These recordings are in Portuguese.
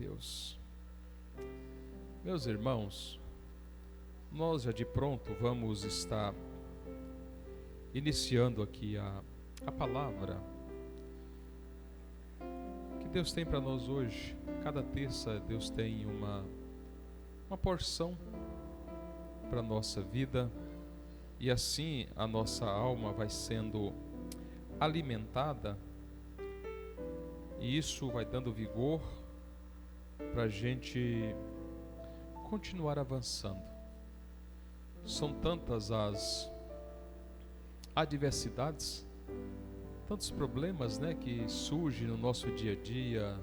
Deus. Meus irmãos, nós já de pronto vamos estar iniciando aqui a palavra que Deus tem para nós hoje. Cada terça Deus tem uma porção para a nossa vida, e assim a nossa alma vai sendo alimentada, e isso vai dando vigor para a gente continuar avançando. São tantas as adversidades, tantos problemas, que surgem no nosso dia a dia,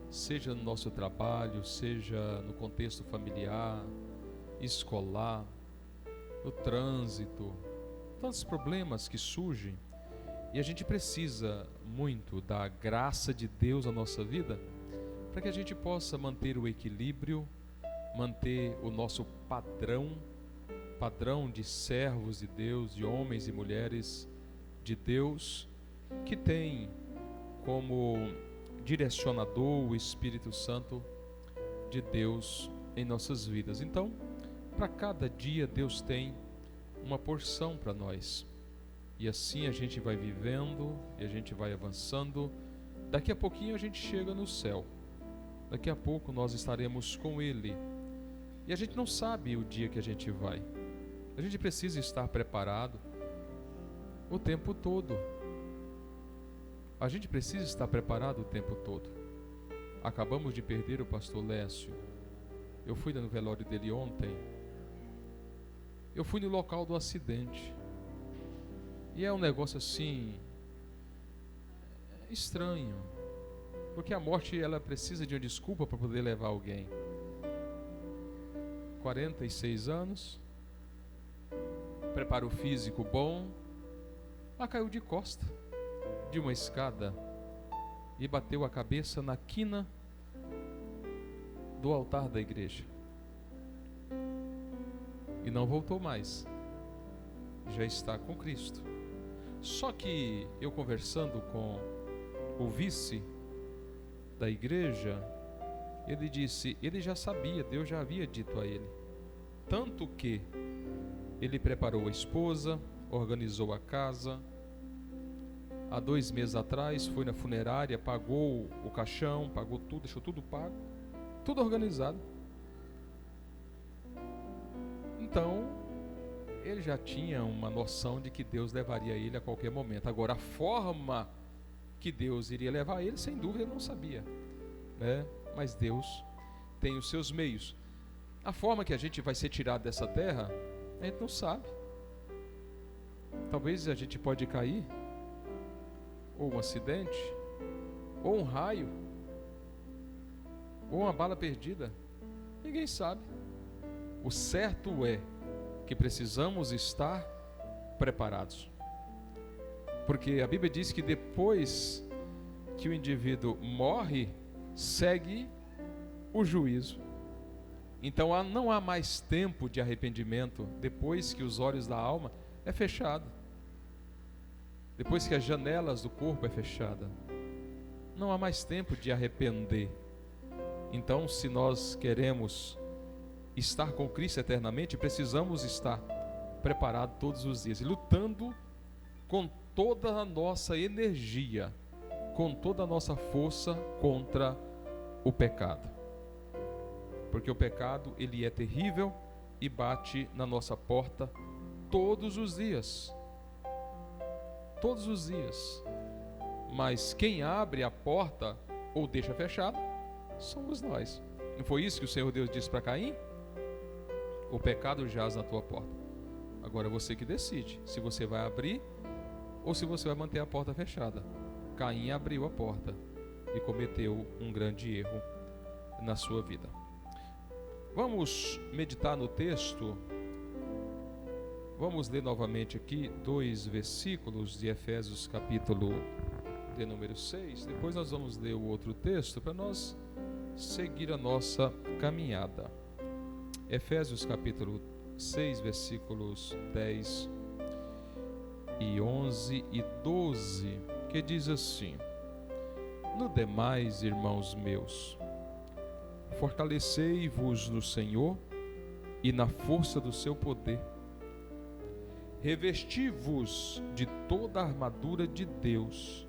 seja no nosso trabalho, seja no contexto familiar, escolar, no trânsito, tantos problemas que surgem, e a gente precisa muito da graça de Deus na nossa vida para que a gente possa manter o equilíbrio, manter o nosso padrão de servos de Deus, de homens e mulheres de Deus, que tem como direcionador o Espírito Santo de Deus em nossas vidas. Então, para cada dia Deus tem uma porção para nós, e assim a gente vai vivendo e a gente vai avançando. Daqui a pouquinho a gente chega no céu, daqui a pouco nós estaremos com Ele, e a gente não sabe o dia que a gente vai. A gente precisa estar preparado o tempo todo. A gente precisa estar preparado o tempo todo. Acabamos de perder o pastor Lécio. Eu fui no velório dele ontem. Eu fui no local do acidente. E é um negócio assim estranho, porque a morte, ela precisa de uma desculpa para poder levar alguém. 46 anos, preparo físico bom, mas caiu de costa de uma escada e bateu a cabeça na quina do altar da igreja e não voltou mais. Já está com Cristo. Só que eu, conversando com o vice da igreja, ele disse, ele já sabia, Deus já havia dito a ele, tanto que ele preparou a esposa, organizou a casa. Há 2 meses atrás foi na funerária, pagou o caixão, pagou tudo, deixou tudo pago, tudo organizado. Então, ele já tinha uma noção de que Deus levaria ele a qualquer momento. Agora, a forma que Deus iria levar ele, sem dúvida, ele não sabia, Mas Deus tem os seus meios. A forma que a gente vai ser tirado dessa terra, a gente não sabe. Talvez a gente pode cair, ou um acidente, ou um raio, ou uma bala perdida. Ninguém sabe. O certo é que precisamos estar preparados, porque a Bíblia diz que depois que o indivíduo morre, segue o juízo. Então não há mais tempo de arrependimento depois que os olhos da alma é fechado, depois que as janelas do corpo é fechada. Não há mais tempo de arrepender. Então, se nós queremos estar com Cristo eternamente, precisamos estar preparados todos os dias e lutando com toda a nossa energia, com toda a nossa força contra o pecado. Porque o pecado, ele é terrível e bate na nossa porta todos os dias. Todos os dias. Mas quem abre a porta ou deixa fechada somos nós. Não foi isso que o Senhor Deus disse para Caim? O pecado jaz na tua porta. Agora você que decide se você vai abrir ou se você vai manter a porta fechada. Caim abriu a porta e cometeu um grande erro na sua vida. Vamos meditar no texto. Vamos ler novamente aqui 2 versículos de Efésios capítulo de número 6. Depois nós vamos ler o outro texto para nós seguir a nossa caminhada. Efésios capítulo 6, versículos 10 e 11 e 12, que diz assim: No demais, irmãos meus, fortalecei-vos no Senhor e na força do seu poder. Revesti-vos de toda a armadura de Deus,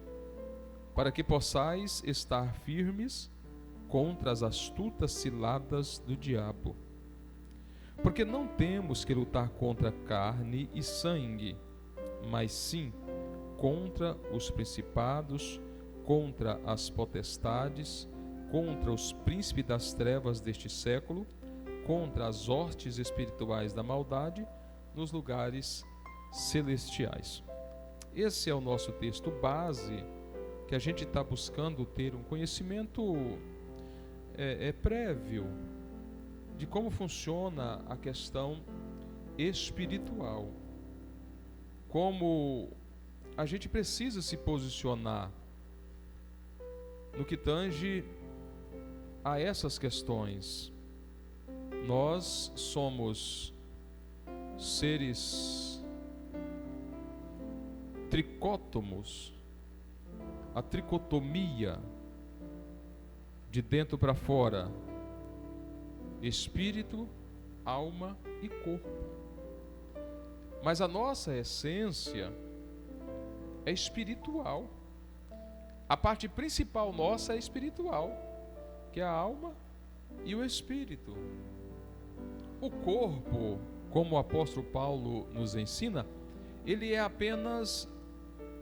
para que possais estar firmes contra as astutas ciladas do diabo. Porque não temos que lutar contra carne e sangue, mas sim contra os principados, contra as potestades, contra os príncipes das trevas deste século, contra as hostes espirituais da maldade nos lugares celestiais. Esse é o nosso texto base, que a gente está buscando ter um conhecimento prévio de como funciona a questão espiritual, como a gente precisa se posicionar no que tange a essas questões. Nós somos seres tricótomos, a tricotomia de dentro para fora, espírito, alma e corpo. Mas a nossa essência é espiritual. A parte principal nossa é espiritual, que é a alma e o espírito. O corpo, como o apóstolo Paulo nos ensina, ele é apenas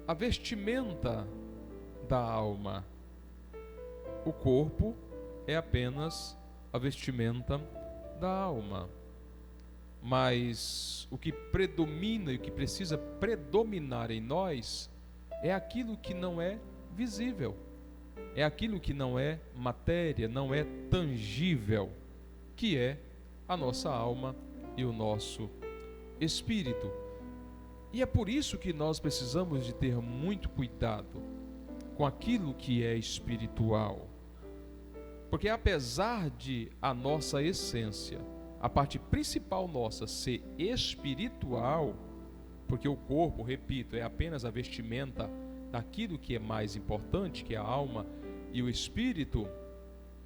a vestimenta da alma. O corpo é apenas a vestimenta da alma. Mas o que predomina e o que precisa predominar em nós é aquilo que não é visível, é aquilo que não é matéria, não é tangível, que é a nossa alma e o nosso espírito. E é por isso que nós precisamos de ter muito cuidado com aquilo que é espiritual. Porque apesar de a nossa essência, a parte principal nossa ser espiritual, porque o corpo, repito, é apenas a vestimenta daquilo que é mais importante, que é a alma e o espírito,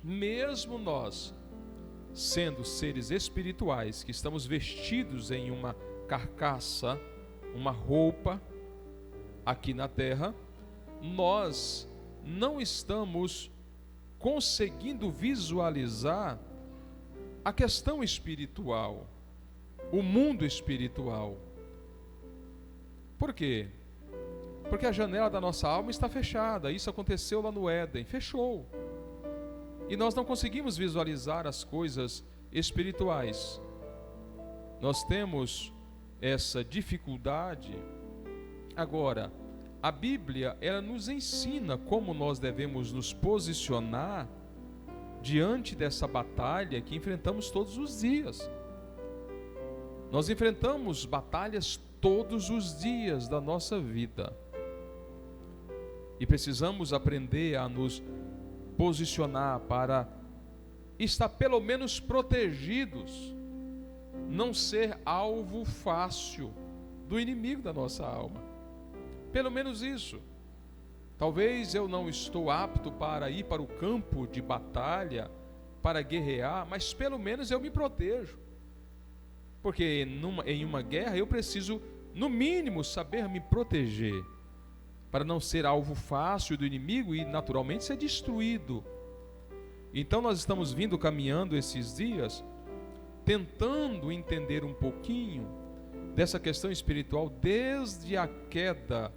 mesmo nós, sendo seres espirituais, que estamos vestidos em uma carcaça, uma roupa, aqui na terra, nós não estamos conseguindo visualizar a questão espiritual, o mundo espiritual. Por quê? Porque a janela da nossa alma está fechada. Isso aconteceu lá no Éden, fechou. E nós não conseguimos visualizar as coisas espirituais. Nós temos essa dificuldade. Agora, a Bíblia, ela nos ensina como nós devemos nos posicionar diante dessa batalha que enfrentamos todos os dias. Nós enfrentamos batalhas todos os dias da nossa vida. E precisamos aprender a nos posicionar para estar pelo menos protegidos, não ser alvo fácil do inimigo da nossa alma. Pelo menos isso. Talvez eu não estou apto para ir para o campo de batalha, para guerrear, mas pelo menos eu me protejo. Porque em uma guerra eu preciso, no mínimo, saber me proteger, para não ser alvo fácil do inimigo e naturalmente ser destruído. Então nós estamos caminhando esses dias, tentando entender um pouquinho dessa questão espiritual, desde a queda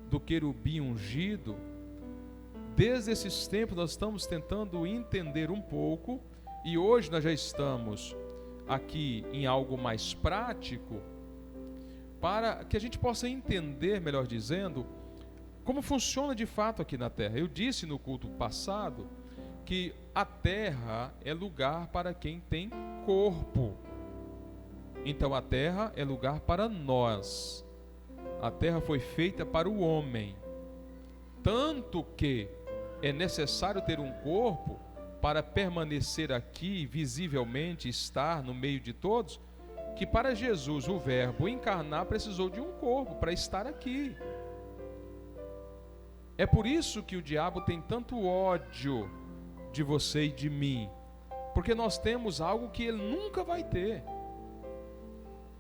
do querubim ungido. Desde esses tempos nós estamos tentando entender um pouco, e hoje nós já estamos aqui em algo mais prático, para que a gente possa entender, melhor dizendo, como funciona de fato aqui na terra. Eu disse no culto passado que a terra é lugar para quem tem corpo. Então a terra é lugar para nós. A terra foi feita para o homem. Tanto que é necessário ter um corpo para permanecer aqui, visivelmente, estar no meio de todos, que para Jesus, o Verbo encarnar, precisou de um corpo para estar aqui. É por isso que o diabo tem tanto ódio de você e de mim, Porque nós temos algo que ele nunca vai ter.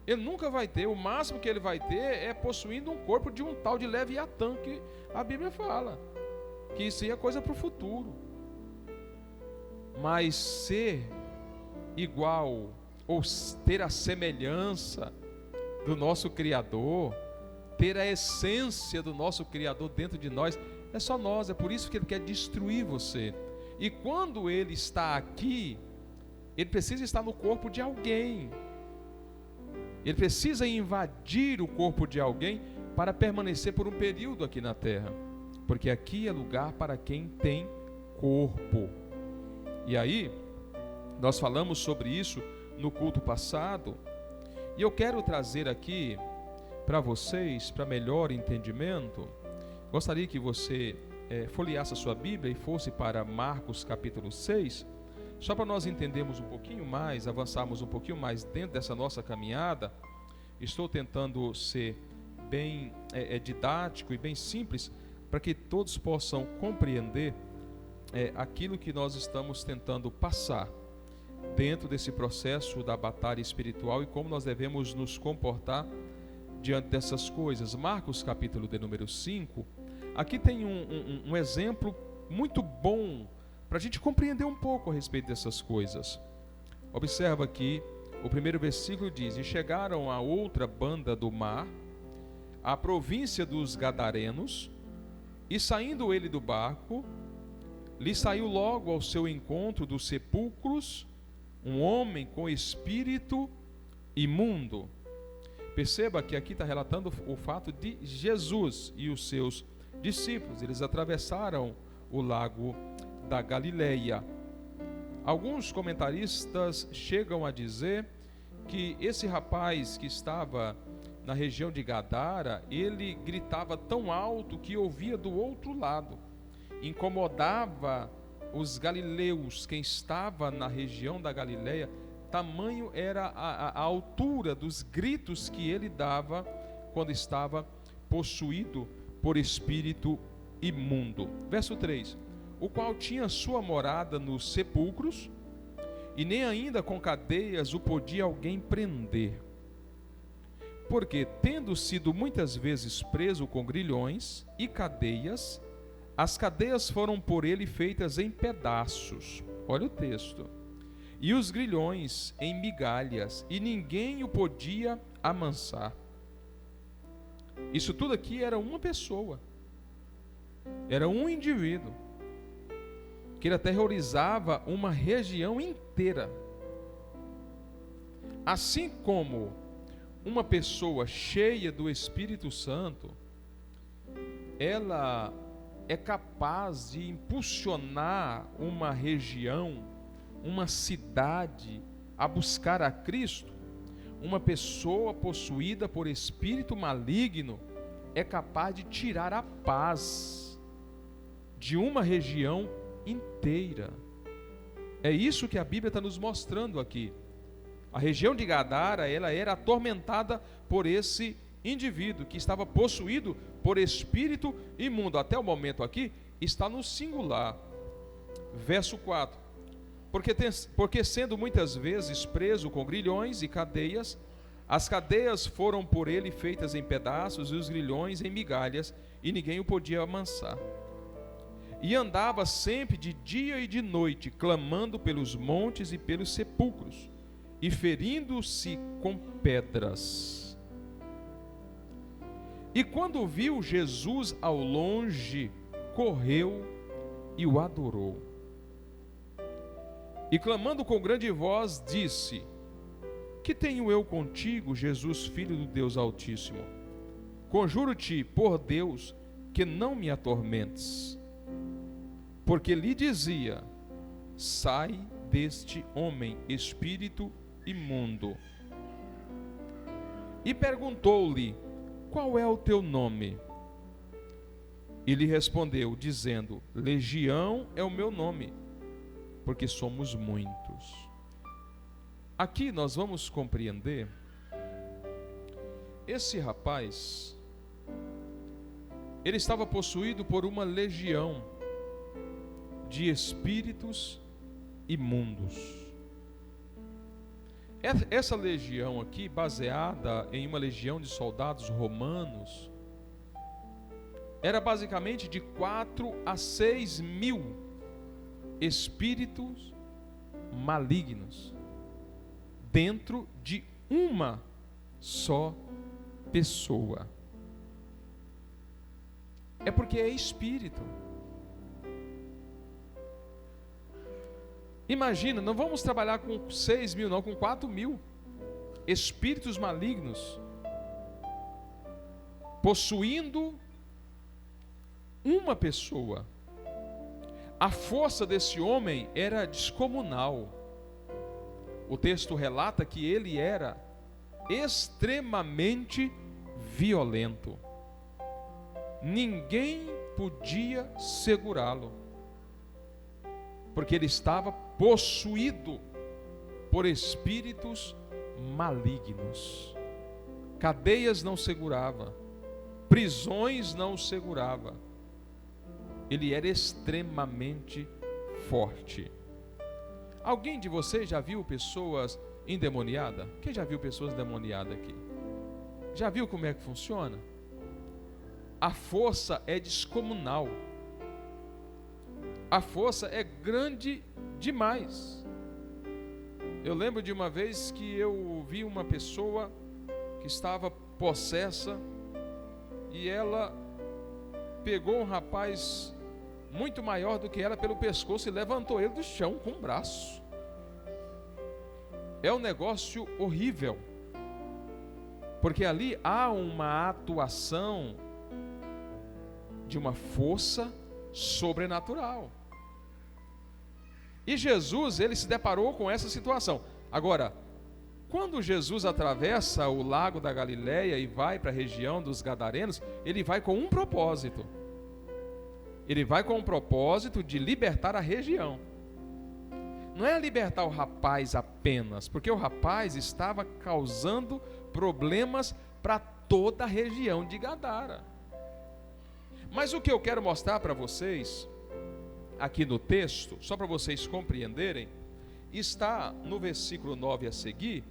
Ele nunca vai ter. O máximo que ele vai ter é possuindo um corpo de um tal de Leviatã, que a Bíblia fala que isso aí é coisa para o futuro. Mas ser igual ou ter a semelhança do nosso Criador, ter a essência do nosso Criador dentro de nós, é só nós. É por isso que ele quer destruir você. E quando ele está aqui, ele precisa estar no corpo de alguém. Ele precisa invadir o corpo de alguém para permanecer por um período aqui na terra. Porque aqui é lugar para quem tem corpo. E aí, nós falamos sobre isso no culto passado. E eu quero trazer aqui para vocês, para melhor entendimento, gostaria que você folheasse a sua Bíblia e fosse para Marcos capítulo 6, só para nós entendermos um pouquinho mais, avançarmos um pouquinho mais dentro dessa nossa caminhada. Estou tentando ser bem didático e bem simples, para que todos possam compreender aquilo que nós estamos tentando passar dentro desse processo da batalha espiritual e como nós devemos nos comportar diante dessas coisas. Marcos capítulo de número 5, aqui tem um exemplo muito bom para a gente compreender um pouco a respeito dessas coisas. Observa aqui, o primeiro versículo diz: e chegaram a outra banda do mar, a província dos Gadarenos, e saindo ele do barco, lhe saiu logo ao seu encontro dos sepulcros um homem com espírito imundo. Perceba que aqui está relatando o fato de Jesus e os seus discípulos. Eles atravessaram o lago da Galileia. Alguns comentaristas chegam a dizer que esse rapaz que estava na região de Gadara, ele gritava tão alto que ouvia do outro lado, incomodava os galileus, quem estava na região da Galileia. Tamanho era a altura dos gritos que ele dava quando estava possuído por espírito imundo. Verso 3: o qual tinha sua morada nos sepulcros, e nem ainda com cadeias o podia alguém prender. Porque, tendo sido muitas vezes preso com grilhões e cadeias, as cadeias foram por ele feitas em pedaços. Olha o texto. E os grilhões em migalhas, e ninguém o podia amansar. Isso tudo aqui era uma pessoa, era um indivíduo, que ele aterrorizava uma região inteira. Assim como uma pessoa cheia do Espírito Santo, ela é capaz de impulsionar uma região, uma cidade a buscar a Cristo. Uma pessoa possuída por espírito maligno é capaz de tirar a paz de uma região inteira. É isso que a Bíblia está nos mostrando aqui. A região de Gadara, ela era atormentada por esse indivíduo que estava possuído por espírito imundo. Até o momento aqui está no singular. Verso 4: porque sendo muitas vezes preso com grilhões e cadeias, as cadeias foram por ele feitas em pedaços, e os grilhões em migalhas, e ninguém o podia amansar. E andava sempre de dia e de noite, clamando pelos montes e pelos sepulcros, e ferindo-se com pedras. E quando viu Jesus ao longe, correu e o adorou. E clamando com grande voz, disse: que tenho eu contigo, Jesus, Filho do Deus Altíssimo? Conjuro-te por Deus que não me atormentes. Porque lhe dizia: sai deste homem, espírito imundo. E perguntou-lhe: qual é o teu nome? E lhe respondeu, dizendo: Legião é o meu nome, porque somos muitos. Aqui nós vamos compreender, esse rapaz, ele estava possuído por uma legião de espíritos imundos. Essa legião aqui, baseada em uma legião de soldados romanos, era basicamente de 4 a 6 mil espíritos malignos dentro de uma só pessoa. É porque é espírito. Imagina, não vamos trabalhar com 6 mil, não, com 4 mil espíritos malignos possuindo uma pessoa. A força desse homem era descomunal. O texto relata que ele era extremamente violento. Ninguém podia segurá-lo, porque ele estava possuído por espíritos malignos. Cadeias não segurava, prisões não o segurava. Ele era extremamente forte. Alguém de vocês já viu pessoas endemoniadas? Quem já viu pessoas endemoniadas aqui? Já viu como é que funciona? A força é descomunal. A força é grande demais. Eu lembro de uma vez que eu vi uma pessoa que estava possessa e ela pegou um rapaz muito maior do que ela pelo pescoço e levantou ele do chão com o braço. É um negócio horrível, porque ali há uma atuação de uma força sobrenatural. E Jesus, ele se deparou com essa situação. Agora, quando Jesus atravessa o lago da Galileia e vai para a região dos Gadarenos, ele vai com um propósito. Ele vai com o propósito de libertar a região. Não é libertar o rapaz apenas, porque o rapaz estava causando problemas para toda a região de Gadara. Mas o que eu quero mostrar para vocês, aqui no texto, só para vocês compreenderem, está no versículo 9 a seguir,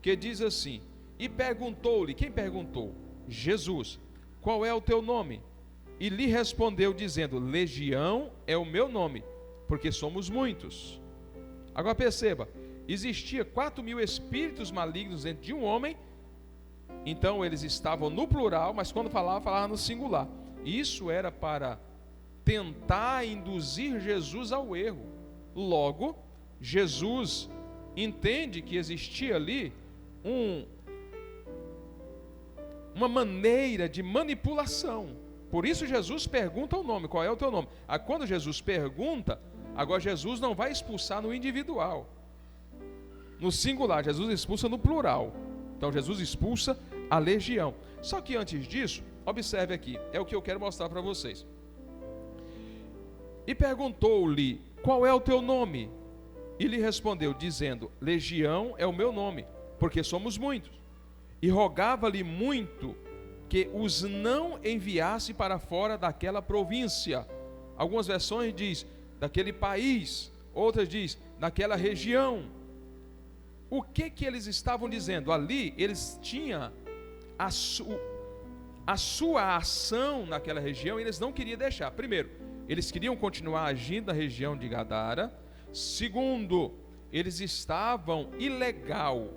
que diz assim: e perguntou-lhe, quem perguntou? Jesus, qual é o teu nome? E lhe respondeu dizendo, Legião é o meu nome, porque somos muitos. Agora perceba, existia 4 mil espíritos malignos dentro de um homem, então eles estavam no plural, mas quando falava no singular. Isso era para tentar induzir Jesus ao erro. Logo, Jesus entende que existia ali uma maneira de manipulação. Por isso Jesus pergunta o nome, qual é o teu nome? Quando Jesus pergunta, agora Jesus não vai expulsar no individual, no singular, Jesus expulsa no plural. Então Jesus expulsa a legião. Só que antes disso, observe aqui, é o que eu quero mostrar para vocês. E perguntou-lhe, qual é o teu nome? E lhe respondeu, dizendo, Legião é o meu nome, porque somos muitos. E rogava-lhe muito que os não enviasse para fora daquela província. Algumas versões diz, daquele país, outras diz, daquela região. O que eles estavam dizendo? Ali eles tinham a sua ação naquela região, eles não queriam deixar. Primeiro, eles queriam continuar agindo na região de Gadara. Segundo, eles estavam ilegal.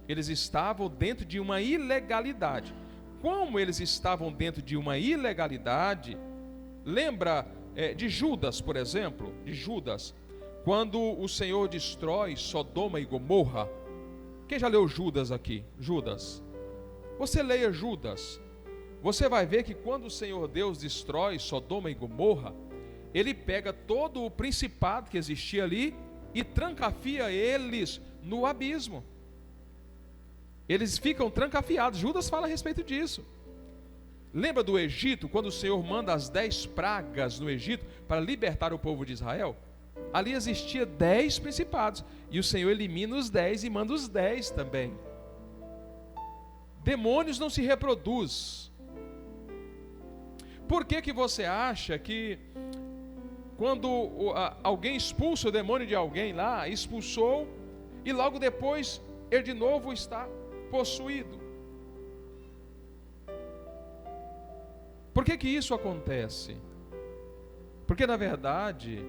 Eles estavam dentro de uma ilegalidade. Como eles estavam dentro de uma ilegalidade, lembra de Judas, por exemplo, de Judas, quando o Senhor destrói Sodoma e Gomorra. Quem já leu Judas aqui? Judas. Você leia Judas, você vai ver que quando o Senhor Deus destrói Sodoma e Gomorra, Ele pega todo o principado que existia ali e trancafia eles no abismo. Eles ficam trancafiados. Judas fala a respeito disso. Lembra do Egito, quando o Senhor manda as 10 pragas no Egito para libertar o povo de Israel? Ali existia 10 principados, e o Senhor elimina os 10 e manda os 10 também. Demônios não se reproduz. Por que você acha que quando alguém expulsa o demônio de alguém lá, expulsou, e logo depois ele de novo está possuído. Por que isso acontece? Porque, na verdade,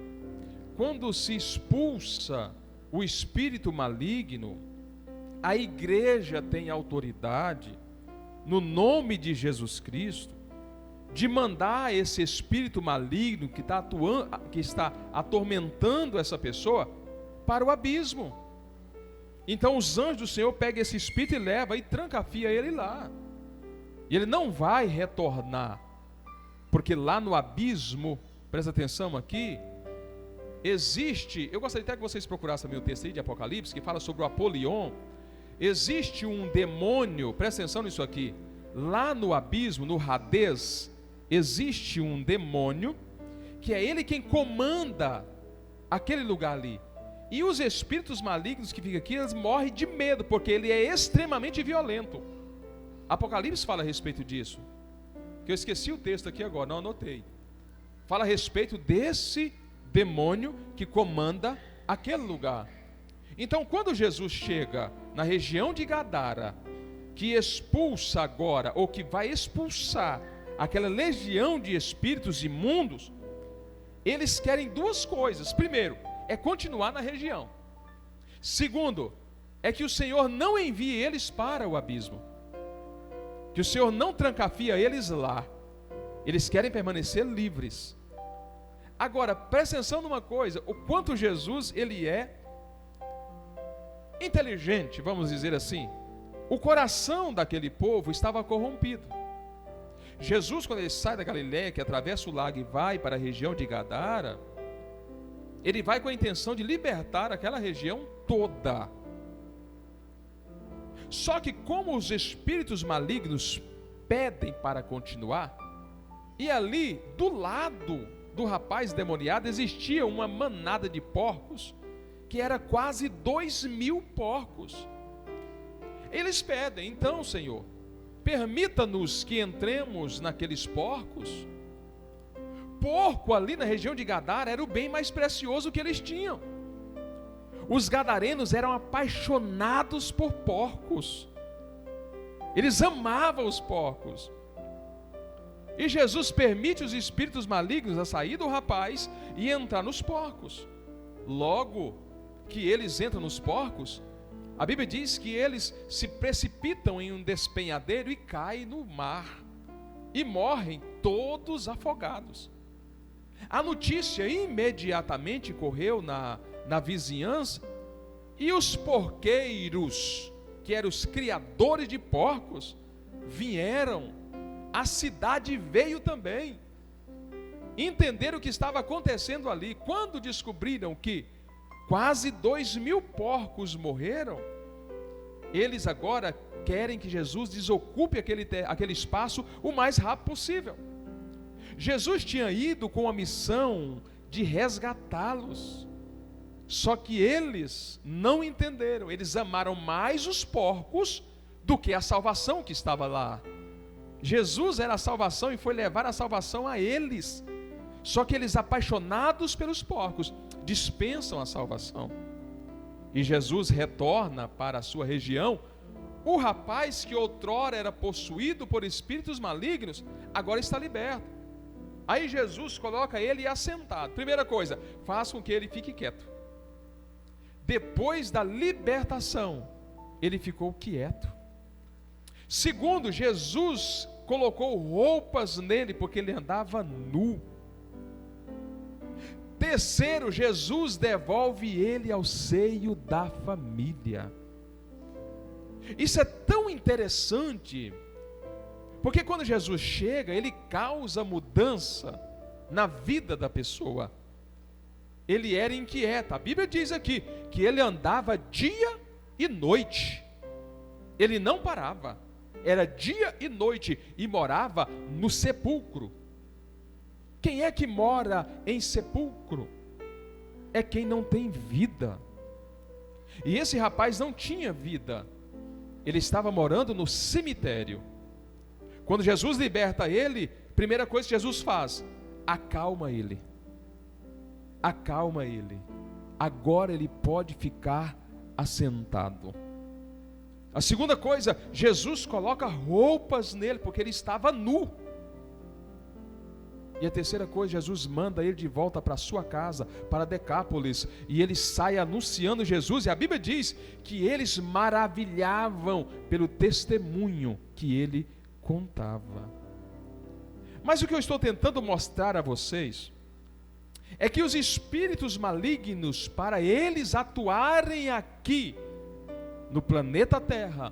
quando se expulsa o espírito maligno, a igreja tem autoridade, no nome de Jesus Cristo, de mandar esse espírito maligno que está atormentando essa pessoa para o abismo. Então os anjos do Senhor pegam esse espírito e levam e trancafia ele lá. E ele não vai retornar, porque lá no abismo, presta atenção aqui, existe, eu gostaria até que vocês procurassem também o texto aí de Apocalipse, que fala sobre o Apolion. Existe um demônio, presta atenção nisso aqui, lá no abismo, no Hades, existe um demônio, que é ele quem comanda aquele lugar ali. E os espíritos malignos que ficam aqui, eles morrem de medo, porque ele é extremamente violento. Apocalipse fala a respeito disso, que eu esqueci o texto aqui agora, não anotei. Fala a respeito desse demônio que comanda aquele lugar. Então, quando Jesus chega na região de Gadara, que expulsa agora, ou que vai expulsar aquela legião de espíritos imundos, eles querem duas coisas. Primeiro, é continuar na região. Segundo, é que o Senhor não envie eles para o abismo, que o Senhor não trancafia eles lá. Eles querem permanecer livres. Agora, presta atenção numa coisa, o quanto Jesus, ele é inteligente, vamos dizer assim. O coração daquele povo estava corrompido. Jesus, quando ele sai da Galileia, que atravessa o lago e vai para a região de Gadara, ele vai com a intenção de libertar aquela região toda. Só que como os espíritos malignos pedem para continuar, e ali, do lado do rapaz demoniado, existia uma manada de porcos, que era quase 2.000 porcos. Eles pedem, então, Senhor, permita-nos que entremos naqueles porcos. Porco ali na região de Gadara era o bem mais precioso que eles tinham. Os gadarenos eram apaixonados por porcos. Eles amavam os porcos. E Jesus permite os espíritos malignos a sair do rapaz e entrar nos porcos. Logo que eles entram nos porcos, a Bíblia diz que eles se precipitam em um despenhadeiro e caem no mar. E morrem todos afogados. A notícia imediatamente correu na vizinhança, e os porqueiros, que eram os criadores de porcos, vieram, a cidade veio também, entenderam o que estava acontecendo ali. Quando descobriram que quase 2.000 porcos morreram, eles agora querem que Jesus desocupe aquele espaço o mais rápido possível. Jesus tinha ido com a missão de resgatá-los, só que eles não entenderam. Eles amaram mais os porcos do que a salvação que estava lá. Jesus era a salvação e foi levar a salvação a eles, só que eles, apaixonados pelos porcos, dispensam a salvação. E Jesus retorna para a sua região. O rapaz que outrora era possuído por espíritos malignos, agora está liberto. Aí Jesus coloca ele assentado. Primeira coisa, faz com que ele fique quieto. Depois da libertação, ele ficou quieto. Segundo, Jesus colocou roupas nele, porque ele andava nu. Terceiro, Jesus devolve ele ao seio da família. Isso é tão interessante, porque quando Jesus chega, ele causa mudança na vida da pessoa. Ele era inquieto. A Bíblia diz aqui que ele andava dia e noite. Ele não parava. Era dia e noite e morava no sepulcro. Quem é que mora em sepulcro? É quem não tem vida. E esse rapaz não tinha vida. Ele estava morando no cemitério. Quando Jesus liberta ele, primeira coisa que Jesus faz: acalma ele. Acalma ele. Agora ele pode ficar assentado. A segunda coisa, Jesus coloca roupas nele, porque ele estava nu. E a terceira coisa, Jesus manda ele de volta para sua casa, para Decápolis, e ele sai anunciando Jesus, e a Bíblia diz que eles maravilhavam pelo testemunho que ele contava. Mas o que eu estou tentando mostrar a vocês é que os espíritos malignos, para eles atuarem aqui no planeta Terra,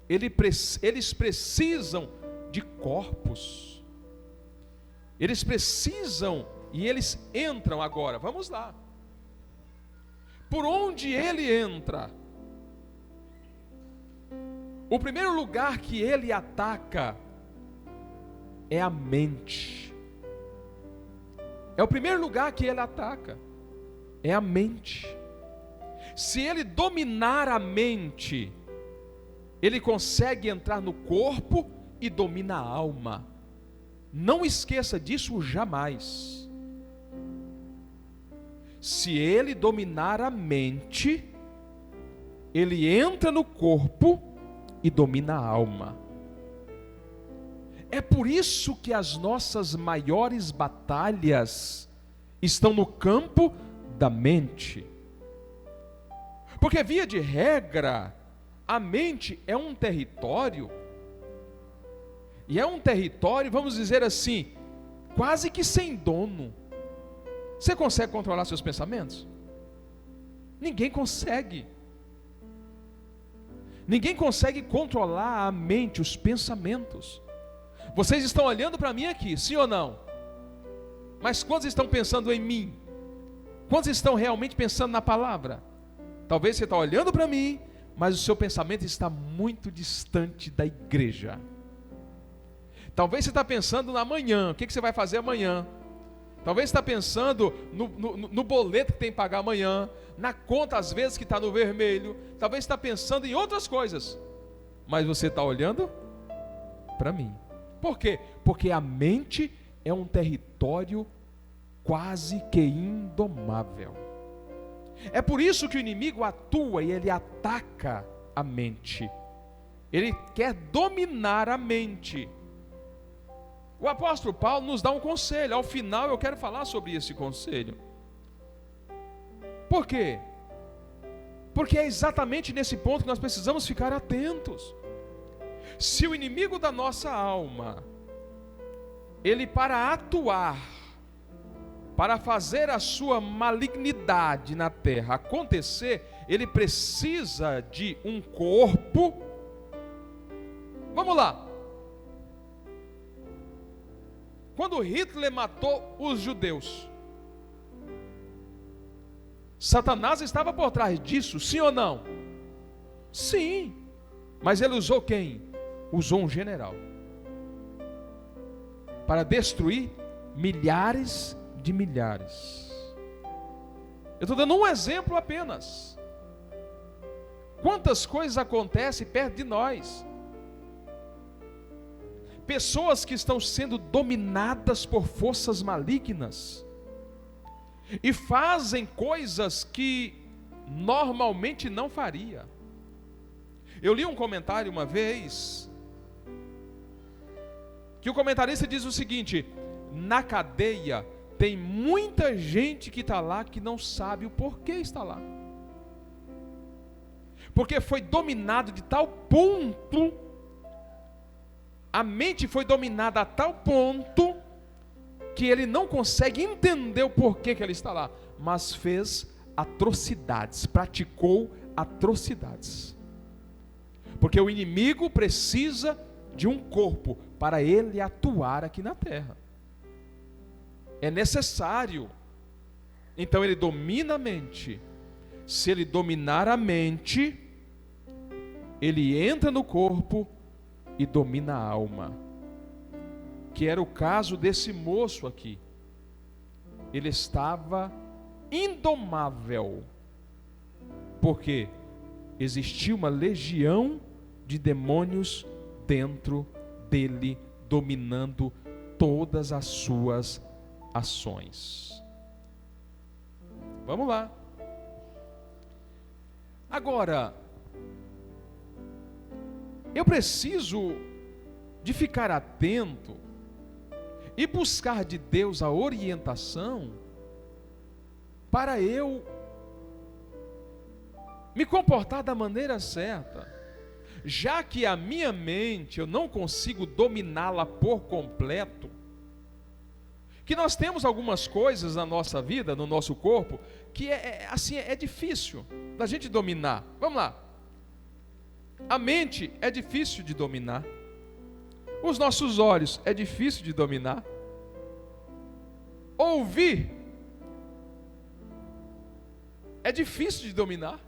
eles precisam de corpos. Eles precisam, e eles entram agora. Vamos lá. Por onde ele entra? O primeiro lugar que ele ataca é a mente. É o primeiro lugar que ele ataca. É a mente. Se ele dominar a mente, ele consegue entrar no corpo e domina a alma. Não esqueça disso jamais. Se ele dominar a mente, ele entra no corpo e domina a alma. É por isso que as nossas maiores batalhas estão no campo da mente. Porque, via de regra, a mente é um território. E é um território, vamos dizer assim, quase que sem dono. Você consegue controlar seus pensamentos? Ninguém consegue. Ninguém consegue controlar a mente, os pensamentos. Vocês estão olhando para mim aqui, sim ou não? Mas quantos estão pensando em mim? Quantos estão realmente pensando na palavra? Talvez você está olhando para mim, mas o seu pensamento está muito distante da igreja. Talvez você está pensando na manhã, o que você vai fazer amanhã? Talvez você está pensando no boleto que tem que pagar amanhã, na conta às vezes que está no vermelho. Talvez você está pensando em outras coisas, mas você está olhando para mim. Por quê? Porque a mente é um território quase que indomável. É por isso que o inimigo atua e ele ataca a mente. Ele quer dominar a mente. O apóstolo Paulo nos dá um conselho. Ao final eu quero falar sobre esse conselho. Por quê? Porque é exatamente nesse ponto que nós precisamos ficar atentos. Se o inimigo da nossa alma, ele para atuar, para fazer a sua malignidade na terra acontecer, ele precisa de um corpo. Vamos lá. Quando Hitler matou os judeus, Satanás estava por trás disso, sim ou não? Sim. Mas ele usou quem? Usou um general para destruir milhares de milhares. Eu estou dando um exemplo apenas. Quantas coisas acontecem perto de nós? Pessoas que estão sendo dominadas por forças malignas e fazem coisas que normalmente não faria. Eu li um comentário uma vez, que o comentarista diz o seguinte: na cadeia tem muita gente que está lá que não sabe o porquê está lá, porque foi dominado de tal ponto, a mente foi dominada a tal ponto, que ele não consegue entender o porquê que ele está lá, mas fez atrocidades, praticou atrocidades. Porque o inimigo precisa de um corpo para ele atuar aqui na terra. É necessário. Então ele domina a mente. Se ele dominar a mente, ele entra no corpo e domina a alma. Que era o caso desse moço aqui. Ele estava indomável. Porque existia uma legião de demônios dentro dele, dominando todas as suas ações. Vamos lá. Agora, eu preciso de ficar atento e buscar de Deus a orientação para eu me comportar da maneira certa, já que a minha mente eu não consigo dominá-la por completo, que nós temos algumas coisas na nossa vida, no nosso corpo, que é difícil da gente dominar. Vamos lá. A mente é difícil de dominar. Os nossos olhos é difícil de dominar. Ouvir é difícil de dominar.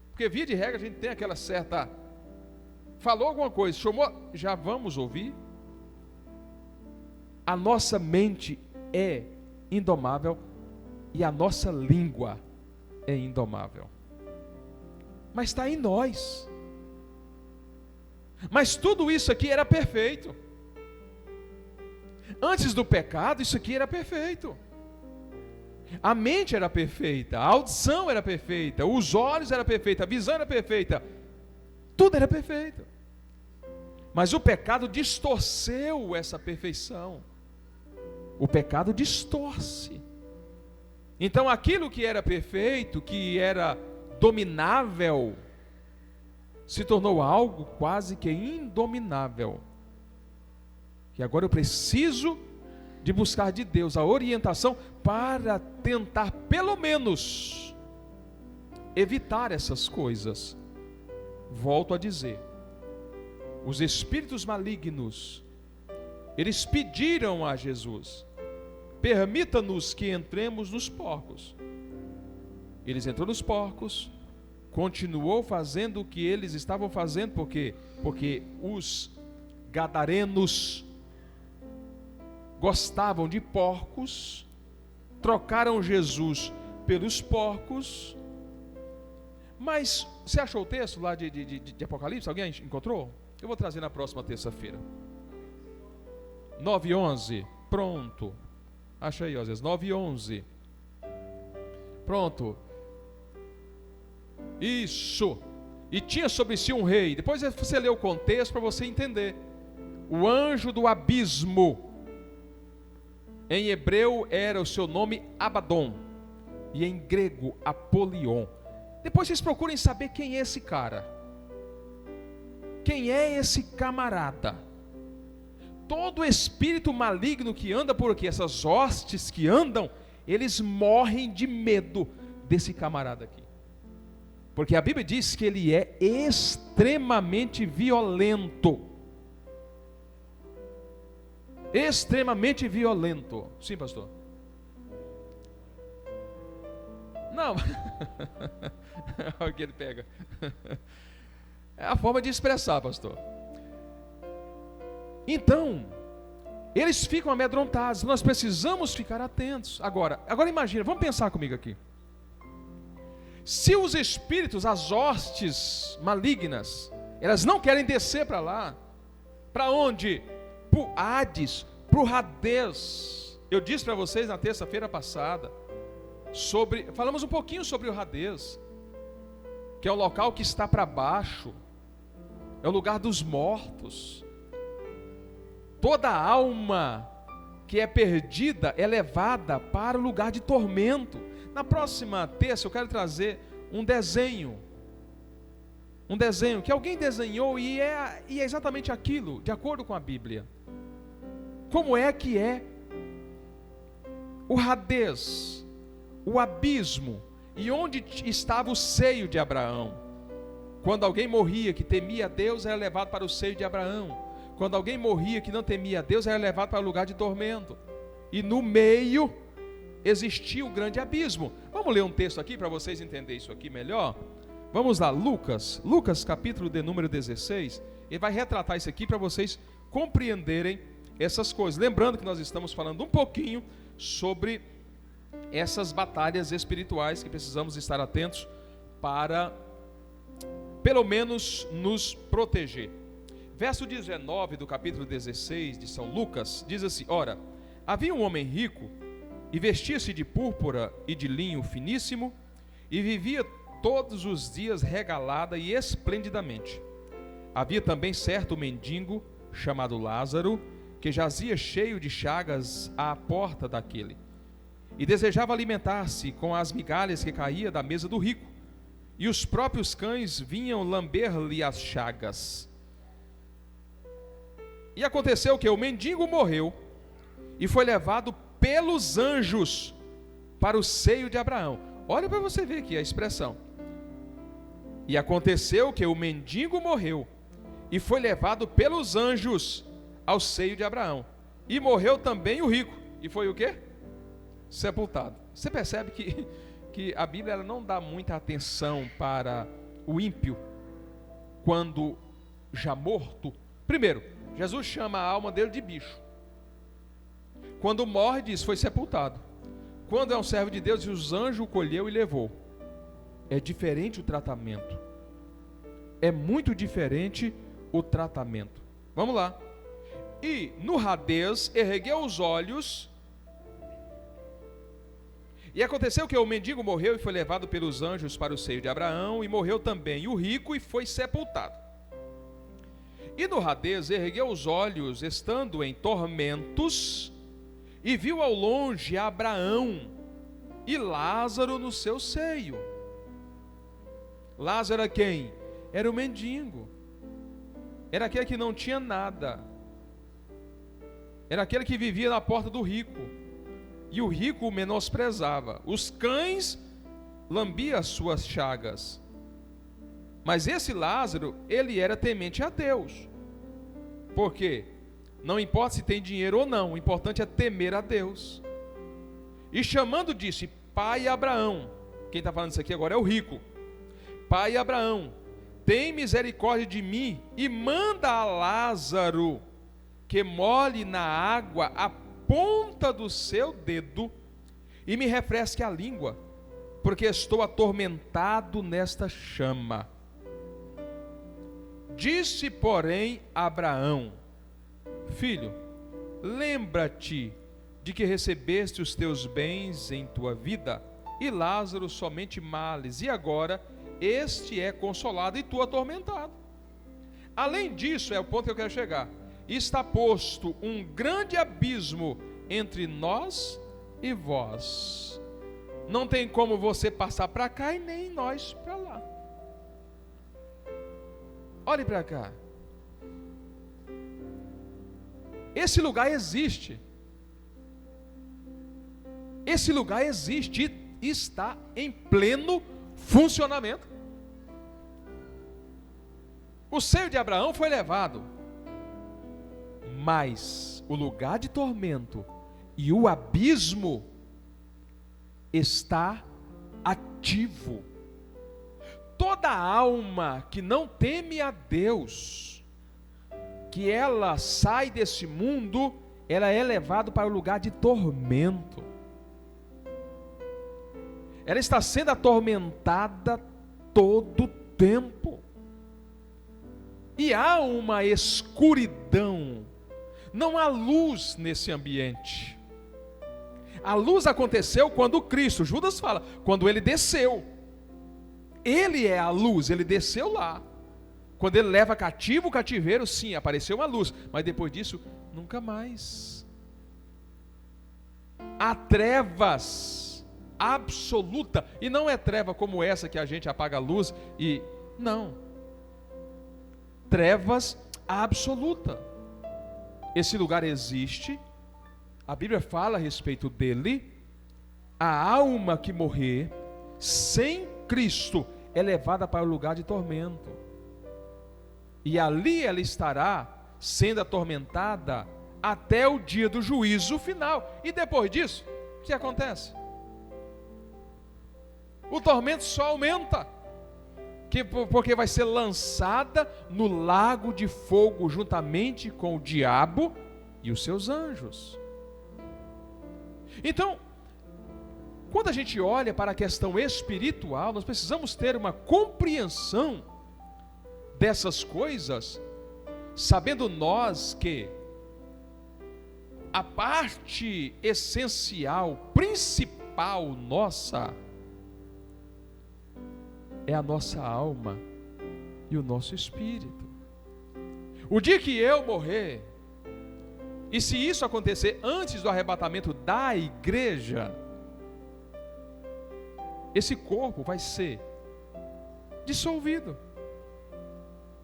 Porque via de regra a gente tem aquela certa... Falou alguma coisa, chamou, já vamos ouvir. A nossa mente é indomável e a nossa língua é indomável. Mas está em nós. Mas tudo isso aqui era perfeito. Antes do pecado, isso aqui era perfeito. A mente era perfeita, a audição era perfeita, os olhos eram perfeitos, a visão era perfeita. Tudo era perfeito. Mas o pecado distorceu essa perfeição. O pecado distorce. Então aquilo que era perfeito, que era dominável, se tornou algo quase que indominável. E agora eu preciso de buscar de Deus a orientação para tentar pelo menos evitar essas coisas. Volto a dizer, os espíritos malignos, eles pediram a Jesus: permita-nos que entremos nos porcos. Eles entrou nos porcos, continuou fazendo o que eles estavam fazendo, porque os gadarenos gostavam de porcos, trocaram Jesus pelos porcos. Mas você achou o texto lá de Apocalipse? Alguém encontrou? Eu vou trazer na próxima terça-feira. 9:11. Pronto. Acha aí, Osés. 9:11. Pronto. Isso. E tinha sobre si um rei. Depois você lê o contexto para você entender. O anjo do abismo. Em hebreu era o seu nome Abaddon. E em grego Apolion. Depois vocês procurem saber quem é esse cara. Quem é esse camarada? Todo espírito maligno que anda por aqui, essas hostes que andam, eles morrem de medo desse camarada aqui. Porque a Bíblia diz que ele é extremamente violento. Extremamente violento. Sim, pastor? Não. Olha o que ele pega. É a forma de expressar, pastor. Então, eles ficam amedrontados. Nós precisamos ficar atentos. Agora imagina, vamos pensar comigo aqui. Se os espíritos, as hostes malignas, elas não querem descer para lá, para onde? Para o Hades, para o Hades. Eu disse para vocês na terça-feira passada, falamos um pouquinho sobre o Hades, que é o local que está para baixo, é o lugar dos mortos. Toda alma que é perdida é levada para o lugar de tormento. Na próxima terça eu quero trazer um desenho que alguém desenhou e é exatamente aquilo, de acordo com a Bíblia. Como é que é o Hades, o abismo, e onde estava o seio de Abraão? Quando alguém morria que temia a Deus, era levado para o seio de Abraão. Quando alguém morria que não temia a Deus, era levado para o lugar de tormento. E no meio existia o grande abismo. Vamos ler um texto aqui para vocês entenderem isso aqui melhor? Vamos lá, Lucas capítulo de número 16. Ele vai retratar isso aqui para vocês compreenderem essas coisas. Lembrando que nós estamos falando um pouquinho sobre essas batalhas espirituais que precisamos estar atentos para, pelo menos, nos proteger. Verso 19 do capítulo 16 de São Lucas, diz assim: ora, havia um homem rico, e vestia-se de púrpura e de linho finíssimo, e vivia todos os dias regalada e esplendidamente. Havia também certo mendigo, chamado Lázaro, que jazia cheio de chagas à porta daquele, e desejava alimentar-se com as migalhas que caía da mesa do rico, e os próprios cães vinham lamber-lhe as chagas. E aconteceu que o mendigo morreu, e foi levado pelos anjos para o seio de Abraão. Olha para você ver aqui a expressão. E aconteceu que o mendigo morreu, e foi levado pelos anjos ao seio de Abraão. E morreu também o rico. E foi o quê? Sepultado. Você percebe que a Bíblia ela não dá muita atenção para o ímpio quando já morto. Primeiro, Jesus chama a alma dele de bicho. Quando morre, diz, foi sepultado. Quando é um servo de Deus, os anjos o colheu e levou. É diferente o tratamento. É muito diferente o tratamento. Vamos lá. E no Hades ergueu os olhos, e aconteceu que o mendigo morreu e foi levado pelos anjos para o seio de Abraão, e morreu também o rico e foi sepultado. E no Hades ergueu os olhos, estando em tormentos, e viu ao longe Abraão e Lázaro no seu seio. Lázaro era quem? Era o mendigo. Era aquele que não tinha nada. Era aquele que vivia na porta do rico. E o rico o menosprezava. Os cães lambiam as suas chagas. Mas esse Lázaro, ele era temente a Deus. Por quê? Não importa se tem dinheiro ou não, o importante é temer a Deus. E chamando disse, pai Abraão. Quem está falando isso aqui agora é o rico. Pai Abraão, tem misericórdia de mim e manda a Lázaro que molhe na água a ponta do seu dedo e me refresque a língua, porque estou atormentado nesta chama. Disse, porém, Abraão, filho, lembra-te de que recebeste os teus bens em tua vida, e Lázaro somente males, e agora este é consolado e tu atormentado. Além disso, é o ponto que eu quero chegar, está posto um grande abismo entre nós e vós. Não tem como você passar para cá e nem nós para lá. Olhe para cá. Esse lugar existe. Esse lugar existe e está em pleno funcionamento. O seio de Abraão foi levado, mas o lugar de tormento e o abismo está ativo. Toda alma que não teme a Deus, que ela sai desse mundo, ela é levada para o lugar de tormento. Ela está sendo atormentada todo o tempo. E há uma escuridão, não há luz nesse ambiente. A luz aconteceu quando Cristo, Judas fala, quando ele desceu. Ele é a luz, ele desceu lá. Quando ele leva cativo o cativeiro, sim, apareceu uma luz, mas depois disso, nunca mais. Há trevas absoluta, e não é treva como essa que a gente apaga a luz e... não. Trevas absoluta. Esse lugar existe, a Bíblia fala a respeito dele. A alma que morrer sem Cristo é levada para o lugar de tormento, e ali ela estará sendo atormentada até o dia do juízo final. E depois disso, o que acontece? O tormento só aumenta, porque vai ser lançada no lago de fogo juntamente com o diabo e os seus anjos. Então, quando a gente olha para a questão espiritual, nós precisamos ter uma compreensão dessas coisas, sabendo nós que a parte essencial, principal nossa, é a nossa alma e o nosso espírito. O dia que eu morrer, e se isso acontecer antes do arrebatamento da igreja, esse corpo vai ser dissolvido.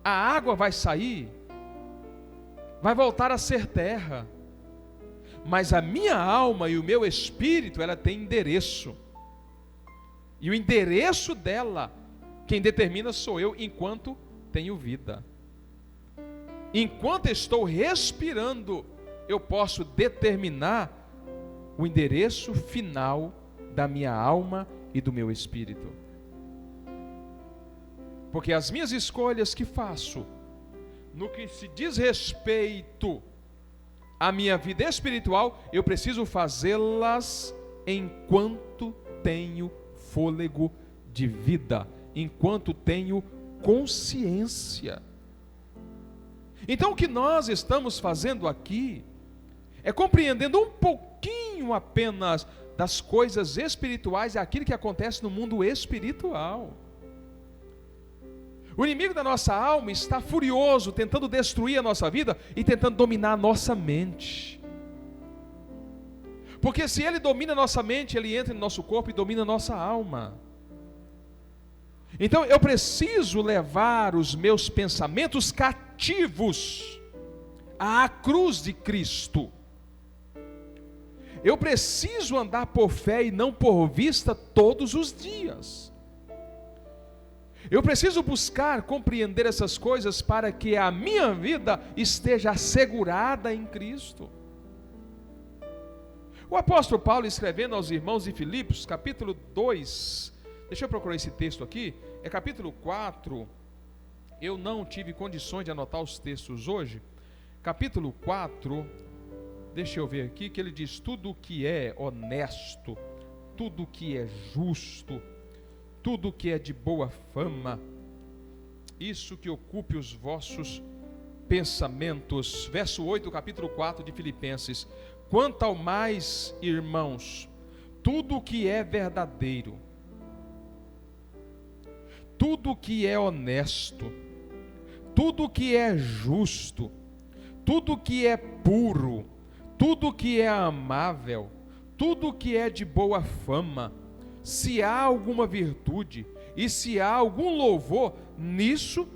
A água vai sair, vai voltar a ser terra. Mas a minha alma e o meu espírito, ela tem endereço. E o endereço dela, quem determina sou eu, enquanto tenho vida. Enquanto estou respirando, eu posso determinar o endereço final da minha alma e do meu espírito. Porque as minhas escolhas que faço, no que se diz respeito à minha vida espiritual, eu preciso fazê-las enquanto tenho fôlego de vida, enquanto tenho consciência. Então o que nós estamos fazendo aqui é compreendendo um pouquinho apenas das coisas espirituais, é aquilo que acontece no mundo espiritual. O inimigo da nossa alma está furioso, tentando destruir a nossa vida e tentando dominar a nossa mente. Porque se ele domina a nossa mente, ele entra no nosso corpo e domina a nossa alma. Então eu preciso levar os meus pensamentos cativos à cruz de Cristo. Eu preciso andar por fé e não por vista todos os dias. Eu preciso buscar compreender essas coisas para que a minha vida esteja assegurada em Cristo. O apóstolo Paulo, escrevendo aos irmãos de Filipos, capítulo 2, deixa eu procurar esse texto aqui, é capítulo 4, eu não tive condições de anotar os textos hoje, capítulo 4, deixa eu ver aqui, que ele diz: tudo que é honesto, tudo que é justo, tudo que é de boa fama, isso que ocupe os vossos pensamentos. Verso 8 do capítulo 4 de Filipenses: quanto ao mais, irmãos, tudo que é verdadeiro, tudo que é honesto, tudo que é justo, tudo que é puro, tudo que é amável, tudo que é de boa fama, se há alguma virtude e se há algum louvor, nisso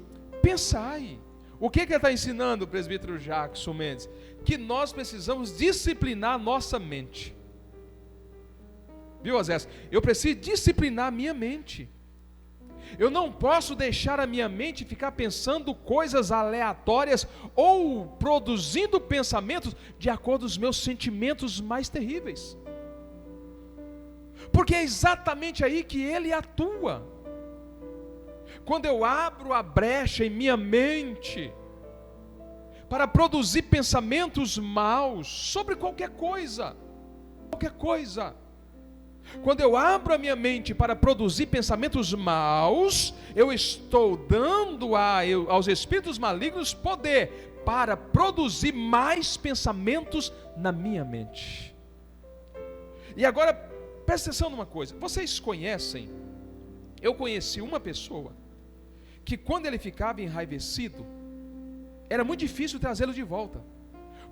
pensai. O que ele está ensinando, o presbítero Jackson Mendes? Que nós precisamos disciplinar a nossa mente. Viu, Osés? Eu preciso disciplinar a minha mente. Eu não posso deixar a minha mente ficar pensando coisas aleatórias ou produzindo pensamentos de acordo com os meus sentimentos mais terríveis. Porque é exatamente aí que ele atua. Quando eu abro a brecha em minha mente para produzir pensamentos maus sobre qualquer coisa, quando eu abro a minha mente para produzir pensamentos maus, eu estou dando aos espíritos malignos poder para produzir mais pensamentos na minha mente. E agora, presta atenção numa coisa, vocês conhecem, eu conheci uma pessoa, que quando ele ficava enraivecido, era muito difícil trazê-lo de volta.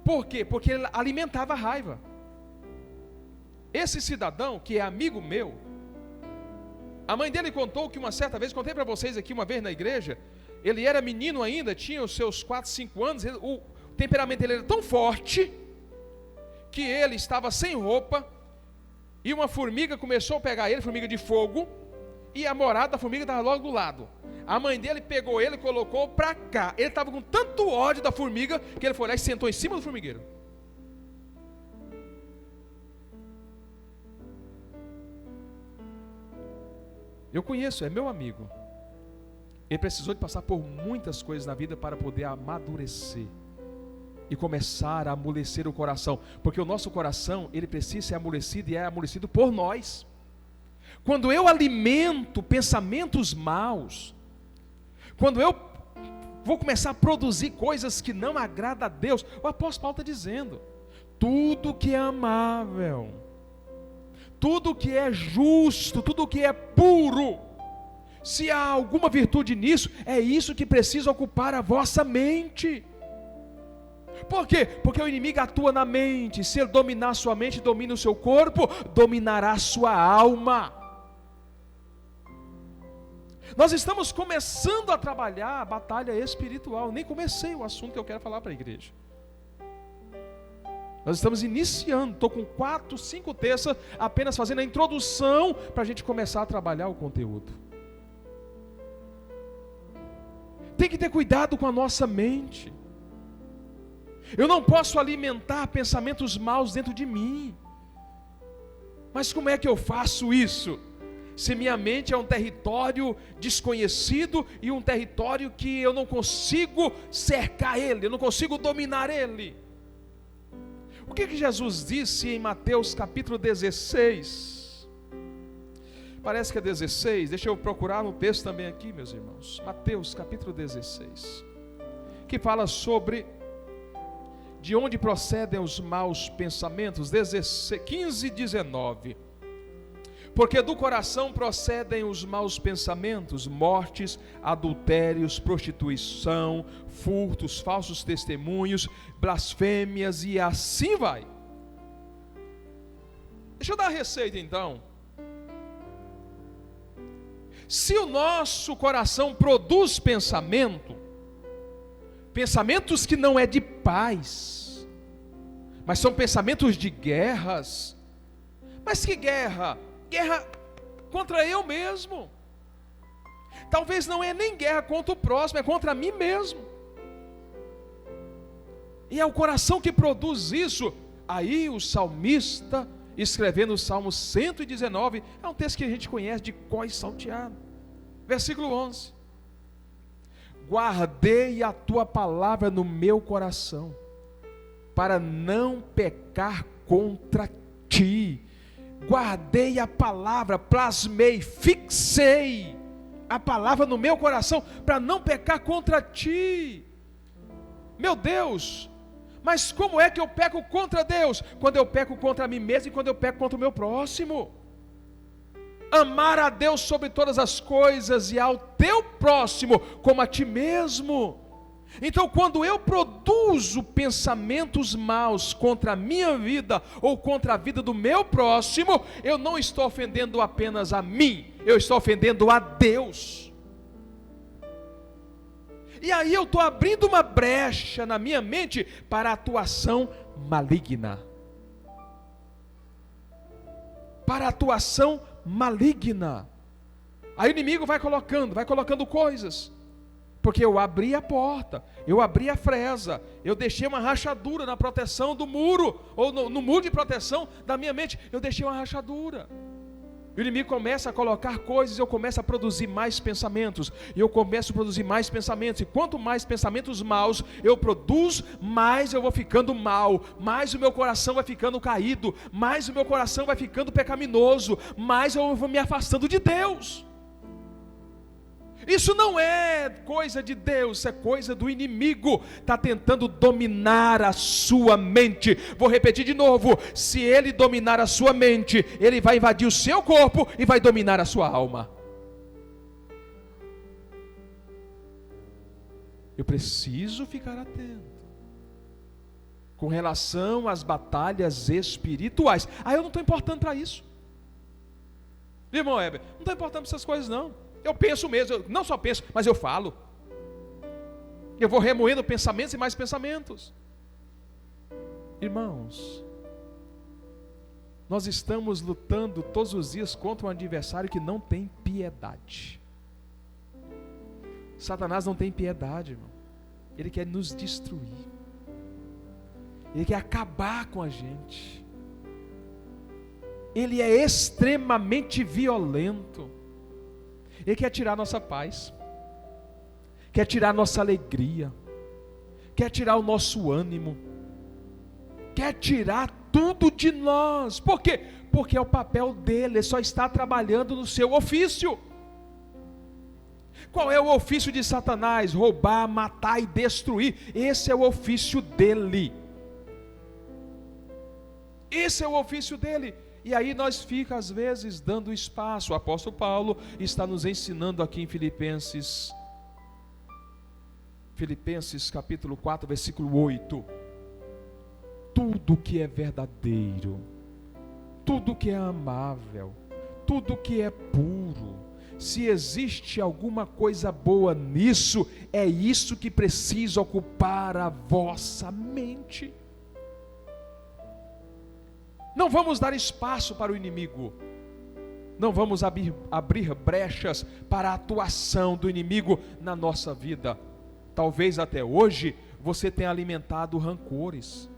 Por quê? Porque ele alimentava a raiva. Esse cidadão, que é amigo meu, a mãe dele contou que uma certa vez, contei para vocês aqui uma vez na igreja, ele era menino ainda, tinha os seus 4, 5 anos, o temperamento dele era tão forte, que ele estava sem roupa, e uma formiga começou a pegar ele, formiga de fogo, e a morada da formiga estava logo do lado. A mãe dele pegou ele e colocou para cá. Ele estava com tanto ódio da formiga, que ele foi lá e sentou em cima do formigueiro. Eu conheço, é meu amigo. Ele precisou de passar por muitas coisas na vida para poder amadurecer e começar a amolecer o coração, porque o nosso coração, ele precisa ser amolecido, e é amolecido por nós. Quando eu alimento pensamentos maus, quando eu vou começar a produzir coisas que não agradam a Deus, o apóstolo Paulo está dizendo: tudo que é amável, tudo que é justo, tudo que é puro, se há alguma virtude nisso, é isso que precisa ocupar a vossa mente. Por quê? Porque o inimigo atua na mente. Se ele dominar a sua mente, domina o seu corpo, dominará a sua alma. Nós estamos começando a trabalhar a batalha espiritual. Nem comecei o assunto que eu quero falar para a igreja. Nós estamos iniciando. Estou com 4, 5 terças, apenas fazendo a introdução para a gente começar a trabalhar o conteúdo. Tem que ter cuidado com a nossa mente. Eu não posso alimentar pensamentos maus dentro de mim. Mas como é que eu faço isso? Se minha mente é um território desconhecido e um território que eu não consigo cercar ele, eu não consigo dominar ele. O que Jesus disse em Mateus capítulo 16? Parece que é 16, deixa eu procurar no texto também aqui, meus irmãos. Mateus capítulo 16, que fala sobre de onde procedem os maus pensamentos. 15 e 19. Porque do coração procedem os maus pensamentos, mortes, adultérios, prostituição, furtos, falsos testemunhos, blasfêmias e assim vai. Deixa eu dar a receita então. Se o nosso coração produz pensamentos que não é de paz, mas são pensamentos de guerras. Mas que guerra? Guerra contra eu mesmo. Talvez não é nem guerra contra o próximo, é contra mim mesmo. E é o coração que produz isso. Aí o salmista, escrevendo o Salmo 119, é um texto que a gente conhece de cor e salteado. Versículo 11. Guardei a tua palavra no meu coração, para não pecar contra ti. Guardei a palavra, plasmei, fixei a palavra no meu coração, para não pecar contra ti. Meu Deus, mas como é que eu peco contra Deus? Quando eu peco contra mim mesmo e quando eu peco contra o meu próximo. Amar a Deus sobre todas as coisas e ao teu próximo como a ti mesmo. Então, quando eu produzo pensamentos maus contra a minha vida ou contra a vida do meu próximo, eu não estou ofendendo apenas a mim, eu estou ofendendo a Deus. E aí eu estou abrindo uma brecha na minha mente para a atuação maligna. Para a atuação maligna. Aí o inimigo vai colocando coisas. Porque eu abri a porta, eu abri a fresa, eu deixei uma rachadura na proteção do muro, ou no muro de proteção da minha mente, eu deixei uma rachadura. O inimigo começa a colocar coisas, eu começo a produzir mais pensamentos, e eu começo a produzir mais pensamentos, e quanto mais pensamentos maus eu produzo, mais eu vou ficando mal, mais o meu coração vai ficando caído, mais o meu coração vai ficando pecaminoso, mais eu vou me afastando de Deus. Isso não é coisa de Deus, isso é coisa do inimigo, está tentando dominar a sua mente. Vou repetir de novo, se ele dominar a sua mente, ele vai invadir o seu corpo e vai dominar a sua alma. Eu preciso ficar atento com relação às batalhas espirituais. Eu não estou importando para isso, irmão Heber, não estou importando para essas coisas não. Eu penso mesmo, eu não só penso, mas eu falo. Eu vou remoendo pensamentos e mais pensamentos. Irmãos, nós estamos lutando todos os dias contra um adversário que não tem piedade. Satanás não tem piedade, irmão. Ele quer nos destruir. Ele quer acabar com a gente. Ele é extremamente violento. Ele quer tirar nossa paz, quer tirar nossa alegria, quer tirar o nosso ânimo, quer tirar tudo de nós. Por quê? Porque é o papel dele, ele só está trabalhando no seu ofício. Qual é o ofício de Satanás? Roubar, matar e destruir. Esse é o ofício dele. Esse é o ofício dele. E aí nós fica às vezes dando espaço. O apóstolo Paulo está nos ensinando aqui em Filipenses capítulo 4, versículo 8. tudo que é verdadeiro, tudo que é amável, tudo que é puro, se existe alguma coisa boa nisso, é isso que precisa ocupar a vossa mente. Não vamos dar espaço para o inimigo. Não vamos abrir brechas para a atuação do inimigo na nossa vida. Talvez até hoje você tenha alimentado rancores.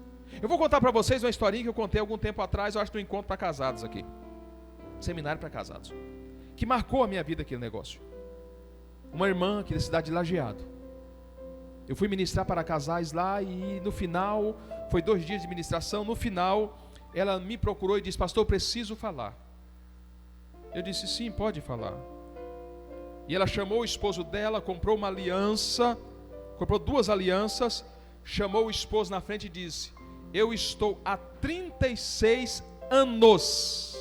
Eu vou contar para vocês uma historinha que eu contei algum tempo atrás, eu acho, no encontro para casados aqui. Seminário para casados. Que marcou a minha vida aquele negócio. Uma irmã aqui da cidade de Lajeado. Eu fui ministrar para casais lá e no final, foi 2 dias de ministração, no final ela me procurou e disse: pastor, eu preciso falar. Eu disse: sim, pode falar. E ela chamou o esposo dela, comprou uma aliança, comprou 2 alianças, chamou o esposo na frente e disse: eu estou há 36 anos,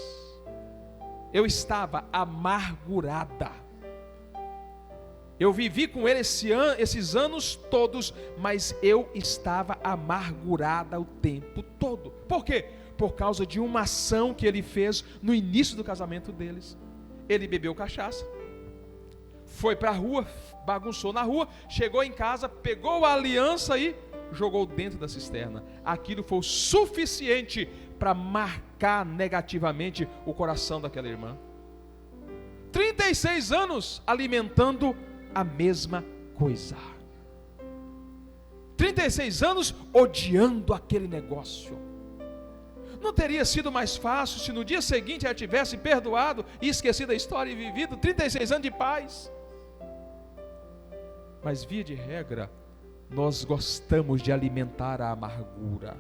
eu estava amargurada, eu vivi com ele esses anos todos, mas eu estava amargurada o tempo todo. Por quê? Por causa de uma ação que ele fez no início do casamento deles. Ele bebeu cachaça, foi para a rua, bagunçou na rua, chegou em casa, pegou a aliança e jogou dentro da cisterna. Aquilo foi o suficiente para marcar negativamente o coração daquela irmã. 36 anos alimentando a mesma coisa. 36 anos odiando aquele negócio. Não teria sido mais fácil se no dia seguinte ela tivesse perdoado e esquecido a história e vivido 36 anos de paz? Mas via de regra, nós gostamos de alimentar a amargura,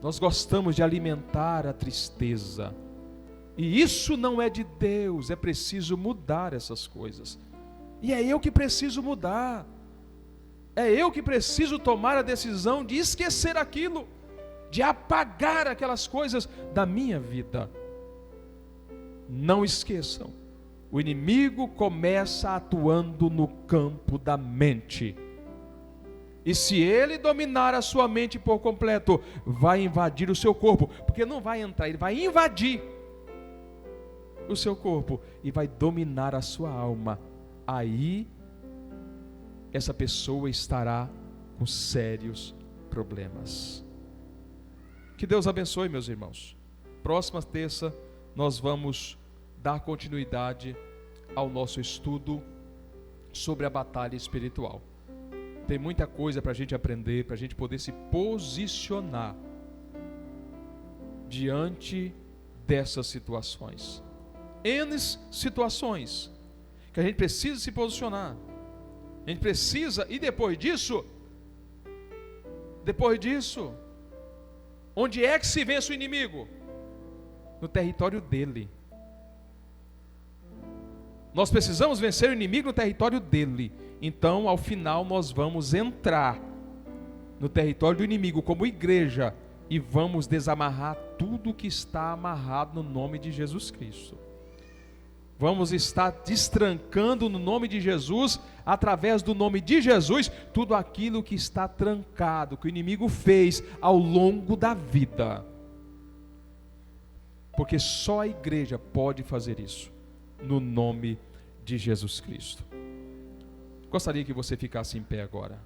nós gostamos de alimentar a tristeza, e isso não é de Deus. É preciso mudar essas coisas, e é eu que preciso mudar, é eu que preciso tomar a decisão de esquecer aquilo, de apagar aquelas coisas da minha vida. Não esqueçam, o inimigo começa atuando no campo da mente. E se ele dominar a sua mente por completo, vai invadir o seu corpo, porque não vai entrar, ele vai invadir o seu corpo e vai dominar a sua alma. Aí, essa pessoa estará com sérios problemas. Que Deus abençoe, meus irmãos. Próxima terça, nós vamos dar continuidade ao nosso estudo sobre a batalha espiritual. Tem muita coisa para a gente aprender, para a gente poder se posicionar diante dessas situações. N situações que a gente precisa se posicionar. A gente precisa, e depois disso, onde é que se vence o inimigo? No território dele. Nós precisamos vencer o inimigo no território dele. Então, ao final, nós vamos entrar no território do inimigo como igreja e vamos desamarrar tudo que está amarrado no nome de Jesus Cristo. Vamos estar destrancando no nome de Jesus, através do nome de Jesus, tudo aquilo que está trancado, que o inimigo fez ao longo da vida. Porque só a igreja pode fazer isso, no nome de Jesus Cristo. Gostaria que você ficasse em pé agora.